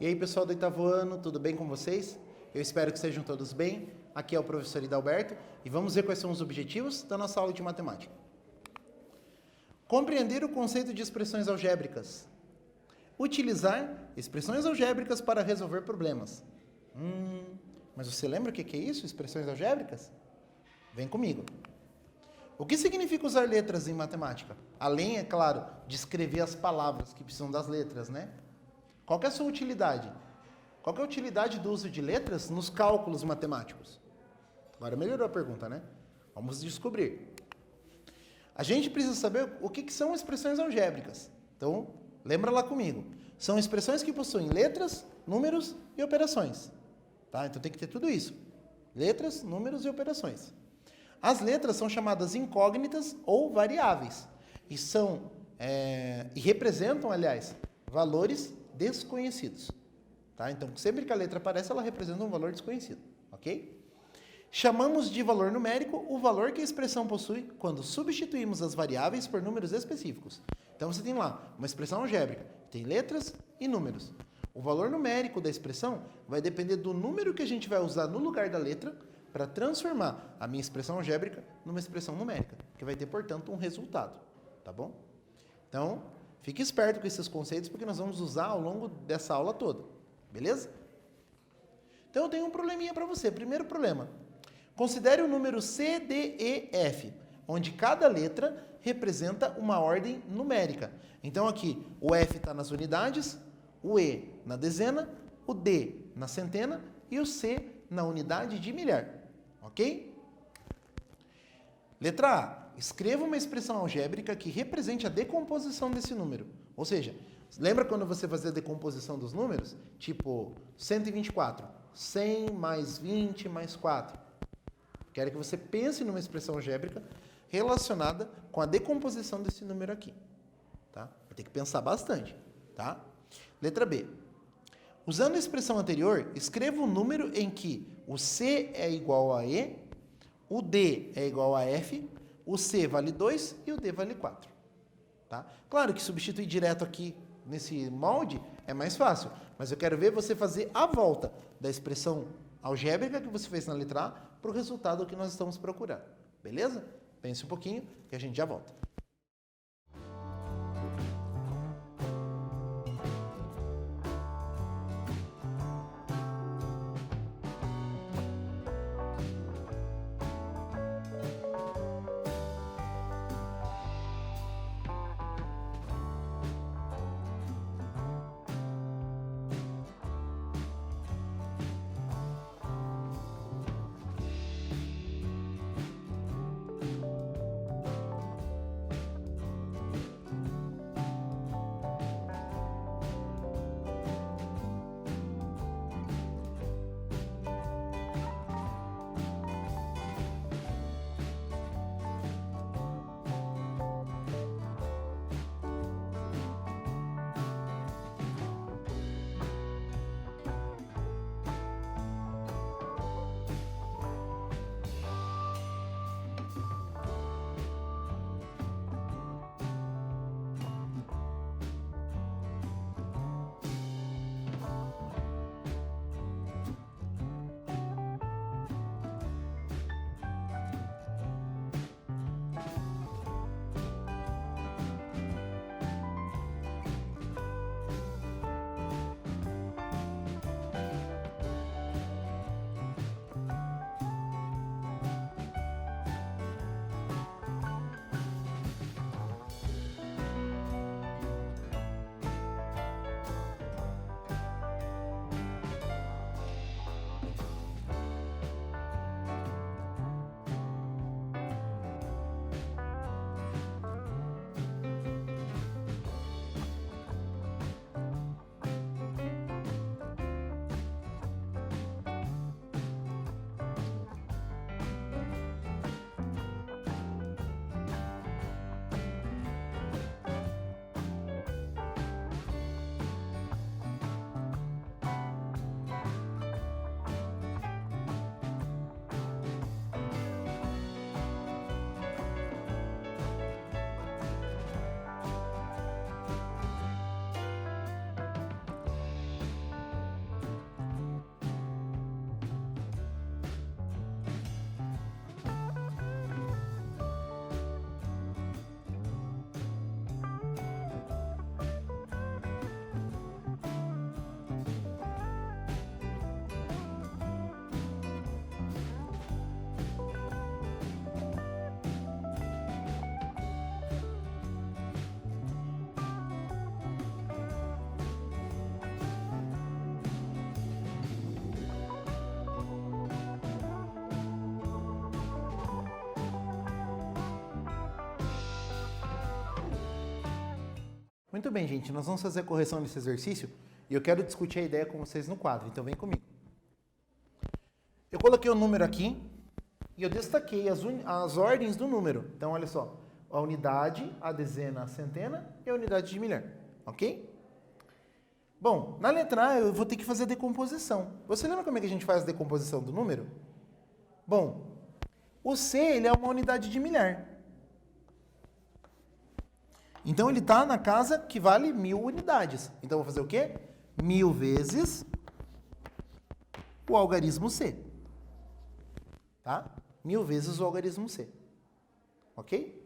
E aí, pessoal do oitavo ano, tudo bem com vocês? Eu espero que estejam todos bem. Aqui é o professor Hidalberto e vamos ver quais são os objetivos da nossa aula de matemática. Compreender o conceito de expressões algébricas. Utilizar expressões algébricas para resolver problemas. Mas você lembra o que é isso, expressões algébricas? Vem comigo. O que significa usar letras em matemática? Além, é claro, de escrever as palavras que precisam das letras, né? Qual que é a sua utilidade? Qual que é a utilidade do uso de letras nos cálculos matemáticos? Agora melhorou a pergunta, né? Vamos descobrir. A gente precisa saber o que são expressões algébricas. Então, lembra lá comigo. São expressões que possuem letras, números e operações. Tá? Então tem que ter tudo isso. Letras, números e operações. As letras são chamadas incógnitas ou variáveis. E representam, aliás, valores desconhecidos. Tá? Então, sempre que a letra aparece, ela representa um valor desconhecido. Ok? Chamamos de valor numérico o valor que a expressão possui quando substituímos as variáveis por números específicos. Então, você tem lá uma expressão algébrica, tem letras e números. O valor numérico da expressão vai depender do número que a gente vai usar no lugar da letra para transformar a minha expressão algébrica numa expressão numérica, que vai ter, portanto, um resultado. Tá bom? Então, fique esperto com esses conceitos, porque nós vamos usar ao longo dessa aula toda. Beleza? Então, eu tenho um probleminha para você. Primeiro problema. Considere o número C, D, E, F, onde cada letra representa uma ordem numérica. Então, aqui, o F está nas unidades, o E na dezena, o D na centena e o C na unidade de milhar. Ok? Letra A. Escreva uma expressão algébrica que represente a decomposição desse número. Ou seja, lembra quando você fazia a decomposição dos números? Tipo, 124. 100 mais 20 mais 4. Quero que você pense numa expressão algébrica relacionada com a decomposição desse número aqui. Tá? Vai ter que pensar bastante. Tá? Letra B. Usando a expressão anterior, escreva um número em que o C é igual a E, o D é igual a F, o C vale 2 e o D vale 4. Tá? Claro que substituir direto aqui nesse molde é mais fácil, mas eu quero ver você fazer a volta da expressão algébrica que você fez na letra A para o resultado que nós estamos procurando. Beleza? Pense um pouquinho que a gente já volta. Muito bem, gente. Nós vamos fazer a correção desse exercício e eu quero discutir a ideia com vocês no quadro. Então, vem comigo. Eu coloquei o número aqui e eu destaquei as ordens do número. Então, olha só. A unidade, a dezena, a centena e a unidade de milhar. Ok? Bom, na letra A eu vou ter que fazer a decomposição. Você lembra como é que a gente faz a decomposição do número? Bom, o C ele é uma unidade de milhar. Então, ele está na casa que vale 1000 unidades. Então, eu vou fazer o quê? 1000 vezes o algarismo C. Tá? 1000 vezes o algarismo C. Ok?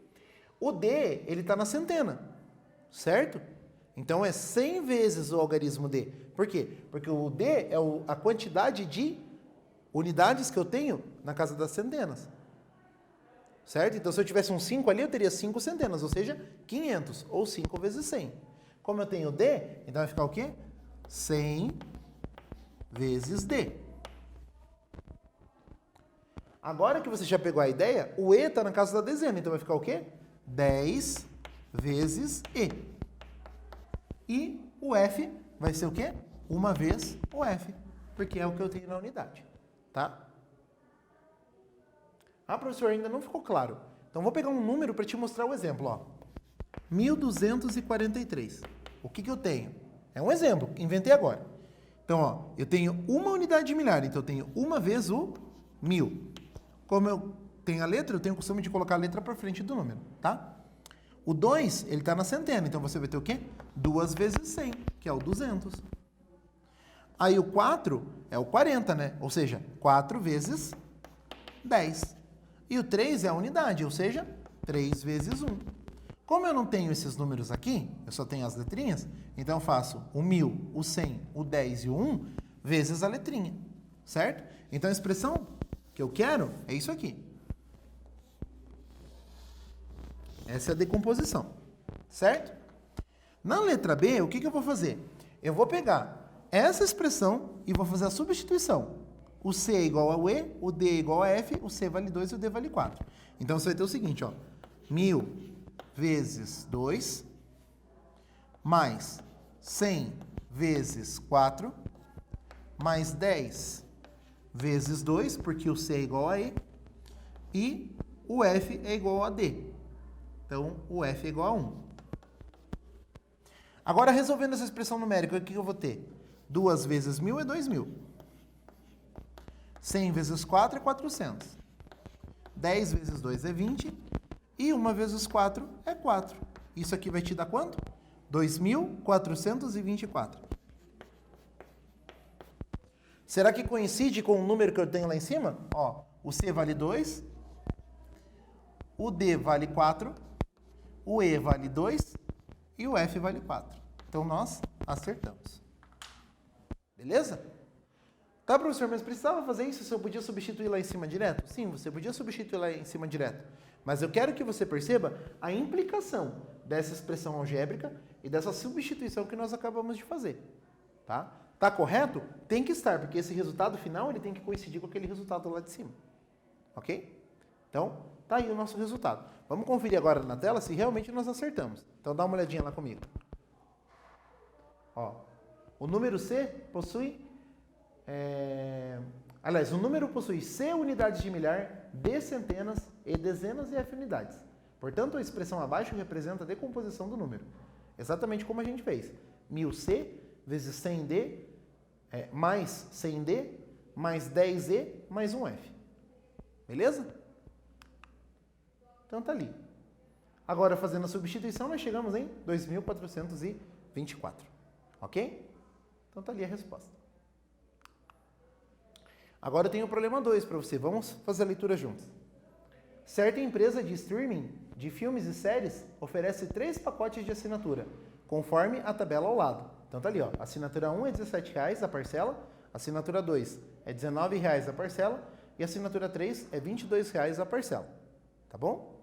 O D, ele está na centena. Certo? Então, é 100 vezes o algarismo D. Por quê? Porque o D é a quantidade de unidades que eu tenho na casa das centenas. Certo? Então, se eu tivesse um 5 ali, eu teria 5 centenas, ou seja, 500, ou 5 vezes 100. Como eu tenho D, então vai ficar o quê? 100 vezes D. Agora que você já pegou a ideia, o E está na casa da dezena, então vai ficar o quê? 10 vezes E. E o F vai ser o quê? 1 vez o F, porque é o que eu tenho na unidade. Tá? Ah, professor, ainda não ficou claro. Então, vou pegar um número para te mostrar o exemplo. Ó. 1243. O que eu tenho? É um exemplo, inventei agora. Então, ó, eu tenho uma unidade de milhar, então eu tenho 1 vezes o 1000. Como eu tenho a letra, eu tenho o costume de colocar a letra para frente do número, tá? O 2, ele está na centena, então você vai ter o quê? 2 vezes 100, que é o 200. Aí o 4 é o 40, né? Ou seja, 4 vezes 10. E o 3 é a unidade, ou seja, 3 vezes 1. Como eu não tenho esses números aqui, eu só tenho as letrinhas, então eu faço o 1000, o 100, o 10 e o 1 vezes a letrinha, certo? Então a expressão que eu quero é isso aqui. Essa é a decomposição, certo? Na letra B, o que eu vou fazer? Eu vou pegar essa expressão e vou fazer a substituição. O C é igual ao E, o D é igual a F, o C vale 2 e o D vale 4. Então, você vai ter o seguinte, ó. 1000 vezes 2, mais 100 vezes 4, mais 10 vezes 2, porque o C é igual a E, e o F é igual a D. Então, o F é igual a 1. Agora, resolvendo essa expressão numérica, o que eu vou ter? 2 vezes 1000 é 2000. 100 vezes 4 é 400. 10 vezes 2 é 20. E 1 vezes 4 é 4. Isso aqui vai te dar quanto? 2.424. Será que coincide com o número que eu tenho lá em cima? Ó, o C vale 2. O D vale 4. O E vale 2. E o F vale 4. Então, nós acertamos. Beleza? Tá, professor, mas precisava fazer isso se eu podia substituir lá em cima direto? Sim, você podia substituir lá em cima direto. Mas eu quero que você perceba a implicação dessa expressão algébrica e dessa substituição que nós acabamos de fazer. Tá? Tá correto? Tem que estar, porque esse resultado final ele tem que coincidir com aquele resultado lá de cima. Ok? Então, tá aí o nosso resultado. Vamos conferir agora na tela se realmente nós acertamos. Então, dá uma olhadinha lá comigo. Ó, o número C possui... Aliás, o número possui C unidades de milhar, D centenas, E dezenas e F unidades. Portanto, a expressão abaixo representa a decomposição do número. Exatamente como a gente fez. 1000C vezes 100D, mais 100D, mais 10E, mais 1F. Beleza? Então tá ali. Agora, fazendo a substituição, nós chegamos em 2.424. Ok? Então tá ali a resposta. Agora eu tenho o problema 2 para você. Vamos fazer a leitura juntos. Certa empresa de streaming de filmes e séries oferece 3 pacotes de assinatura, conforme a tabela ao lado. Então tá ali, ó. Assinatura 1 é R$17,00 a parcela, assinatura 2 é R$19,00 a parcela e assinatura 3 é R$22,00 a parcela. Tá bom?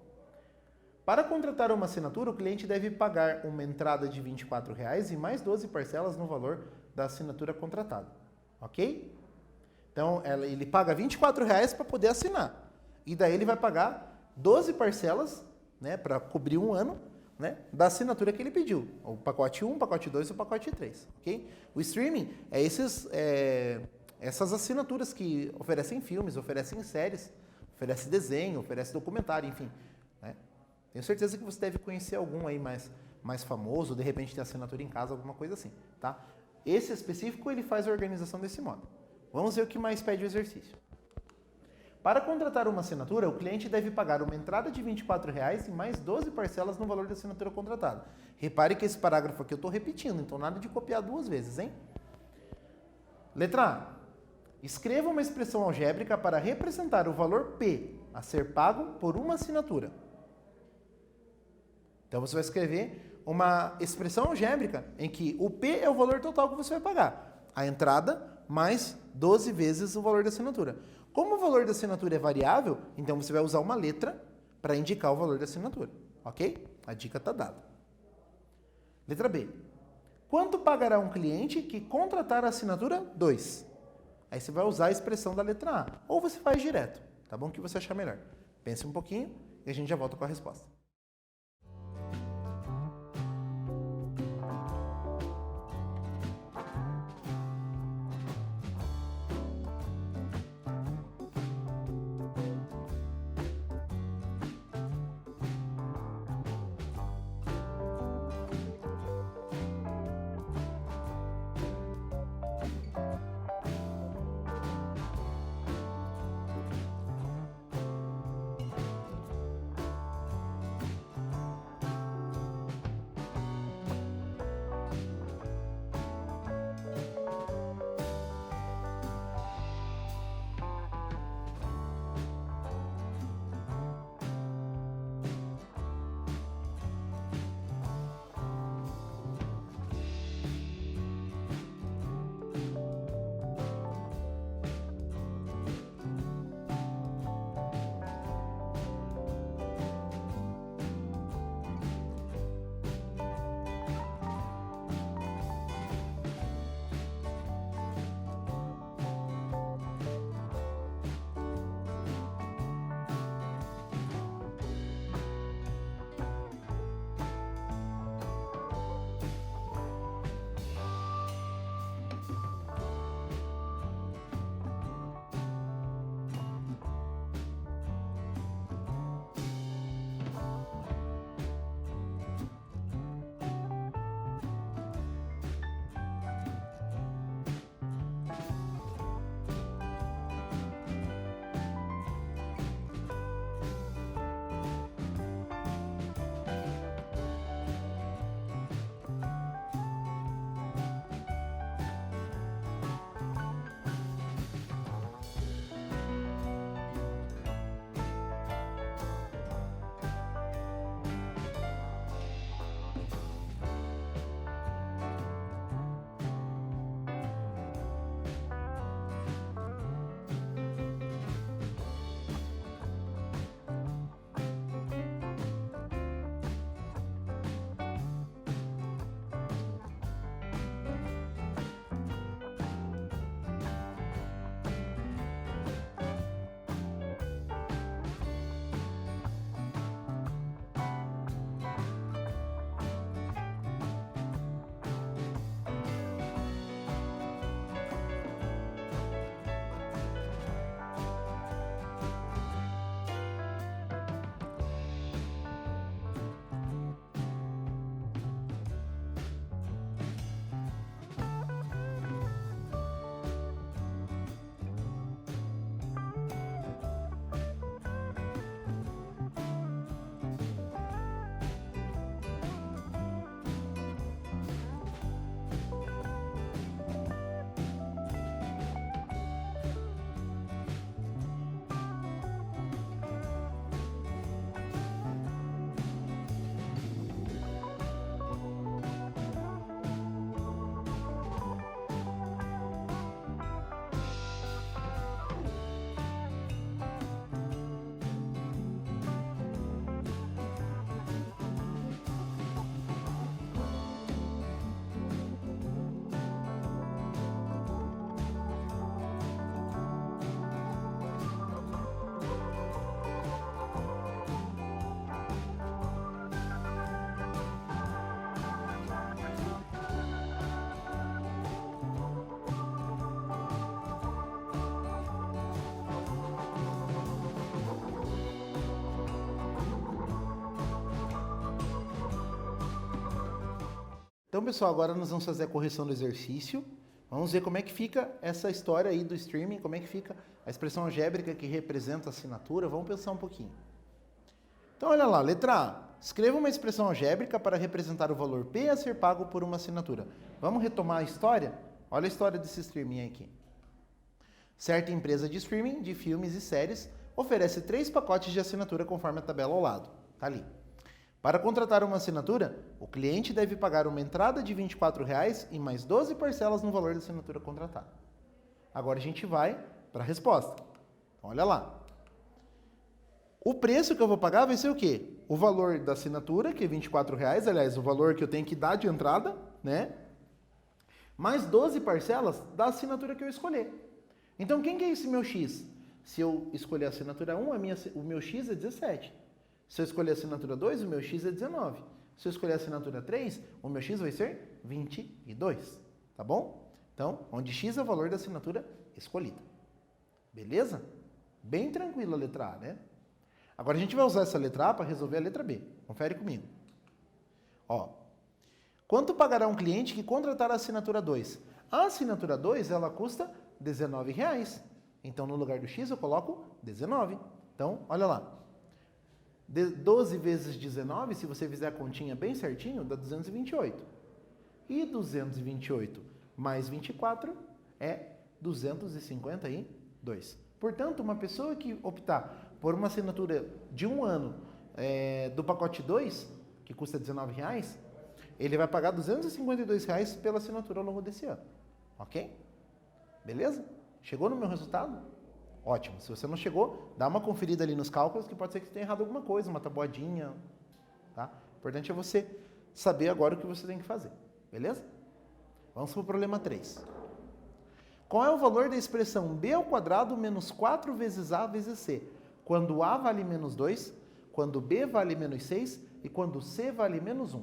Para contratar uma assinatura, o cliente deve pagar uma entrada de R$24,00 e mais 12 parcelas no valor da assinatura contratada. Ok? Então, ele paga R$24,00 para poder assinar. E daí ele vai pagar 12 parcelas, né, para cobrir um ano, né, da assinatura que ele pediu. O pacote 1, o pacote 2 e o pacote 3. Okay? O streaming é essas assinaturas que oferecem filmes, oferecem séries, oferece desenho, oferece documentário, enfim. Né? Tenho certeza que você deve conhecer algum aí mais famoso, de repente tem assinatura em casa, alguma coisa assim. Tá? Esse específico, ele faz a organização desse modo. Vamos ver o que mais pede o exercício. Para contratar uma assinatura, o cliente deve pagar uma entrada de R$ 24,00 e mais 12 parcelas no valor da assinatura contratada. Repare que esse parágrafo aqui eu estou repetindo, então nada de copiar duas vezes, hein? Letra A. Escreva uma expressão algébrica para representar o valor P a ser pago por uma assinatura. Então você vai escrever uma expressão algébrica em que o P é o valor total que você vai pagar. A entrada mais 12 vezes o valor da assinatura. Como o valor da assinatura é variável, então você vai usar uma letra para indicar o valor da assinatura. Ok? A dica está dada. Letra B. Quanto pagará um cliente que contratar a assinatura 2? Aí você vai usar a expressão da letra A. Ou você faz direto, tá bom? O que você achar melhor. Pense um pouquinho e a gente já volta com a resposta. Então, pessoal, agora nós vamos fazer a correção do exercício. Vamos ver como é que fica essa história aí do streaming, como é que fica a expressão algébrica que representa a assinatura. Vamos pensar um pouquinho. Então, olha lá, letra A. Escreva uma expressão algébrica para representar o valor P a ser pago por uma assinatura. Vamos retomar a história? Olha a história desse streaming aqui. Certa empresa de streaming de filmes e séries oferece 3 pacotes de assinatura conforme a tabela ao lado. Tá ali. Para contratar uma assinatura, o cliente deve pagar uma entrada de R$ 24,00 e mais 12 parcelas no valor da assinatura contratada. Agora a gente vai para a resposta. Então, olha lá. O preço que eu vou pagar vai ser o quê? O valor da assinatura, que é R$ 24,00, aliás, o valor que eu tenho que dar de entrada, né? Mais 12 parcelas da assinatura que eu escolher. Então, quem que é esse meu X? Se eu escolher a assinatura 1, o meu X é 17. Se eu escolher a assinatura 2, o meu X é 19. Se eu escolher a assinatura 3, o meu X vai ser 22. Tá bom? Então, onde X é o valor da assinatura escolhida. Beleza? Bem tranquilo a letra A, né? Agora a gente vai usar essa letra A para resolver a letra B. Confere comigo. Ó, quanto pagará um cliente que contratar a assinatura 2? A assinatura 2, ela custa R$19,00. Então, no lugar do X, eu coloco 19. Então, olha lá. 12 vezes 19, se você fizer a continha bem certinho, dá 228. E 228 mais 24 é 252. Portanto, uma pessoa que optar por uma assinatura de 1 ano do pacote 2, que custa R$19,00, ele vai pagar R$252,00 pela assinatura ao longo desse ano. Ok? Beleza? Chegou no meu resultado? Ótimo. Se você não chegou, dá uma conferida ali nos cálculos, que pode ser que você tenha errado alguma coisa, uma tabuadinha, tá? O importante é você saber agora o que você tem que fazer. Beleza? Vamos para o problema 3. Qual é o valor da expressão b ao quadrado menos 4 vezes a vezes c, quando a vale menos 2, quando b vale menos 6 e quando c vale menos 1?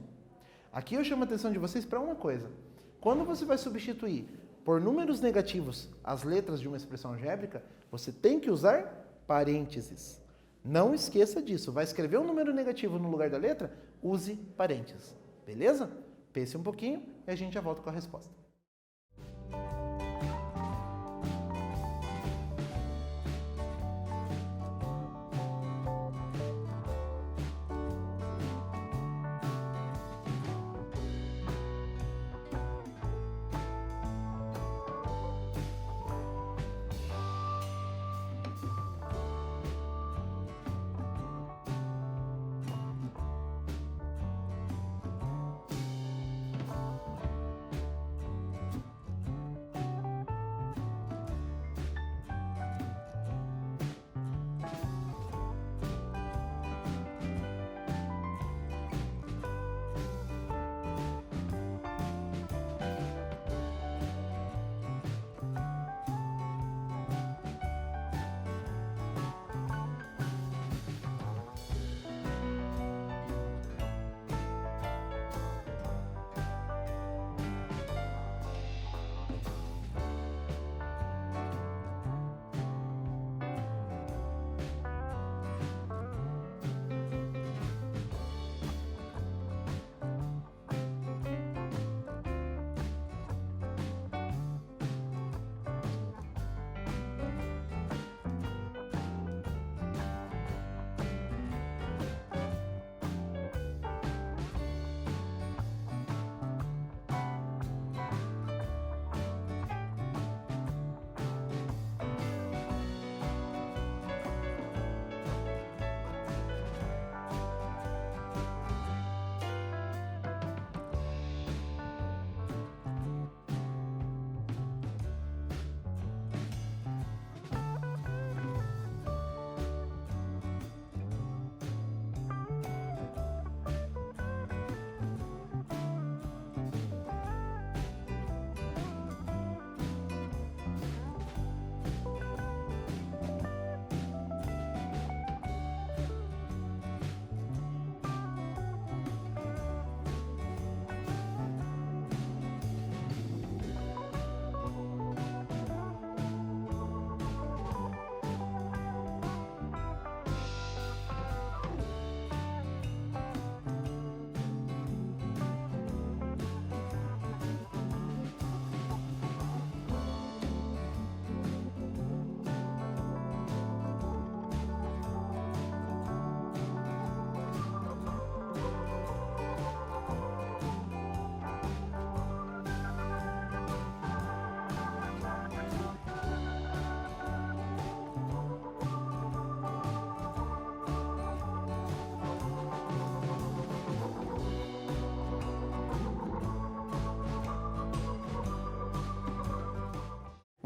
Aqui eu chamo a atenção de vocês para uma coisa. Quando você vai substituir por números negativos as letras de uma expressão algébrica, você tem que usar parênteses. Não esqueça disso. Vai escrever um número negativo no lugar da letra? Use parênteses. Beleza? Pense um pouquinho e a gente já volta com a resposta.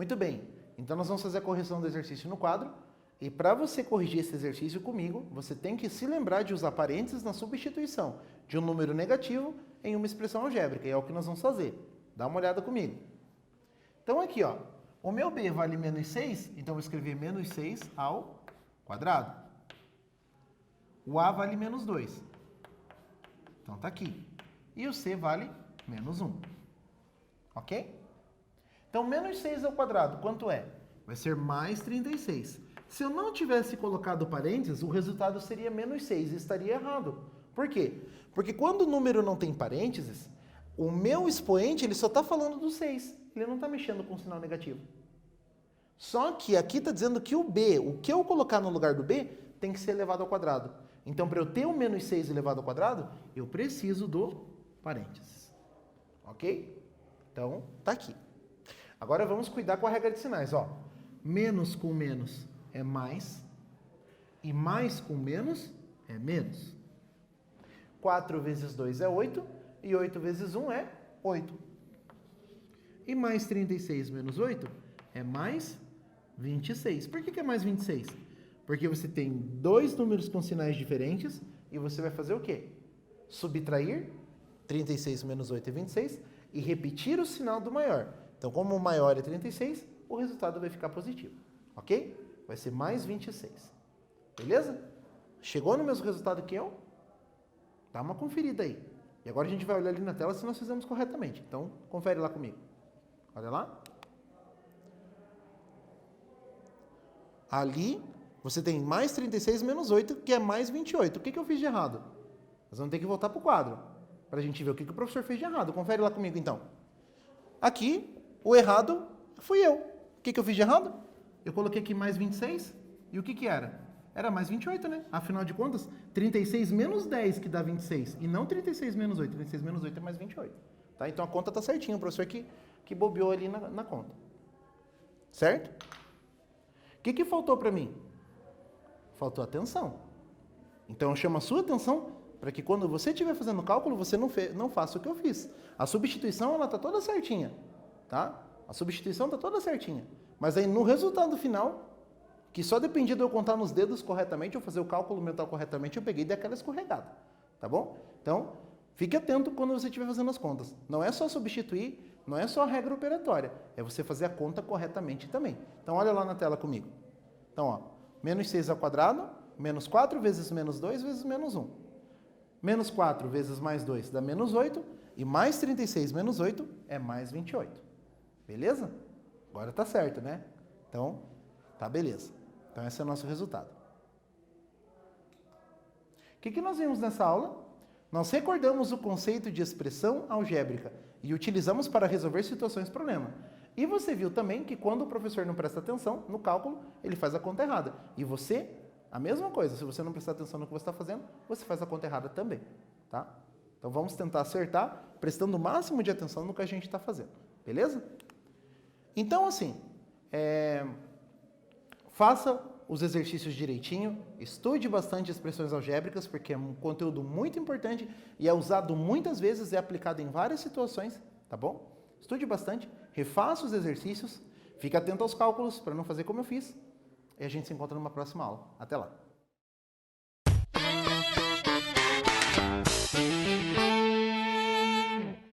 Muito bem, então nós vamos fazer a correção do exercício no quadro. E para você corrigir esse exercício comigo, você tem que se lembrar de usar parênteses na substituição de um número negativo em uma expressão algébrica. E é o que nós vamos fazer. Dá uma olhada comigo. Então aqui, ó, o meu b vale menos 6, então eu vou escrever menos 6 ao quadrado. O a vale menos 2. Então tá aqui. E o c vale menos 1. Ok? Então menos 6 ao quadrado, quanto é? Vai ser mais 36. Se eu não tivesse colocado parênteses, o resultado seria menos 6 e estaria errado. Por quê? Porque quando o número não tem parênteses, o meu expoente ele só está falando do 6. Ele não está mexendo com o sinal negativo. Só que aqui está dizendo que o b, o que eu colocar no lugar do b, tem que ser elevado ao quadrado. Então, para eu ter o menos 6 elevado ao quadrado, eu preciso do parênteses. Ok? Então, está aqui. Agora vamos cuidar com a regra de sinais. Ó. Menos com menos é mais, e mais com menos é menos. 4 vezes 2 é 8, e 8 vezes 1 é 8. E mais 36 menos 8 é mais 26. Por que é mais 26? Porque você tem dois números com sinais diferentes, e você vai fazer o quê? Subtrair 36 menos 8 é 26, e repetir o sinal do maior. Então, como o maior é 36, o resultado vai ficar positivo. Ok? Vai ser mais 26. Beleza? Chegou no mesmo resultado que eu? Dá uma conferida aí. E agora a gente vai olhar ali na tela se nós fizemos corretamente. Então, confere lá comigo. Olha lá. Ali, você tem mais 36 menos 8, que é mais 28. O que eu fiz de errado? Nós vamos ter que voltar para o quadro, para a gente ver o que o professor fez de errado. Confere lá comigo, então. Aqui, o errado fui eu. O que eu fiz de errado? Eu coloquei aqui mais 26, e o que era? Era mais 28, né? Afinal de contas, 36 menos 10 que dá 26, e não 36 menos 8. 36 menos 8 é mais 28. Tá? Então a conta está certinha, o professor que bobeou ali na conta. Certo? O que faltou para mim? Faltou atenção. Então eu chamo a sua atenção para que quando você estiver fazendo o cálculo, você não faça o que eu fiz. A substituição ela está toda certinha. Tá? A substituição está toda certinha. Mas aí no resultado final, que só dependia de eu contar nos dedos corretamente, eu fazer o cálculo mental corretamente, eu peguei e dei aquela escorregada. Tá bom? Então, fique atento quando você estiver fazendo as contas. Não é só substituir, não é só a regra operatória. É você fazer a conta corretamente também. Então, olha lá na tela comigo. Então, ó, menos 6 ao quadrado, menos 4 vezes menos 2 vezes menos 1. Menos 4 vezes mais 2 dá menos 8, e mais 36 menos 8 é mais 28. Beleza? Agora tá certo, né? Então, tá beleza. Então, esse é o nosso resultado. O que nós vimos nessa aula? Nós recordamos o conceito de expressão algébrica e utilizamos para resolver situações problema. E você viu também que quando o professor não presta atenção no cálculo, ele faz a conta errada. E você, a mesma coisa. Se você não prestar atenção no que você está fazendo, você faz a conta errada também. Tá? Então, vamos tentar acertar, prestando o máximo de atenção no que a gente está fazendo. Beleza? Então, assim, faça os exercícios direitinho, estude bastante expressões algébricas, porque é um conteúdo muito importante e é usado muitas vezes, é aplicado em várias situações, tá bom? Estude bastante, refaça os exercícios, fique atento aos cálculos para não fazer como eu fiz, e a gente se encontra numa próxima aula. Até lá!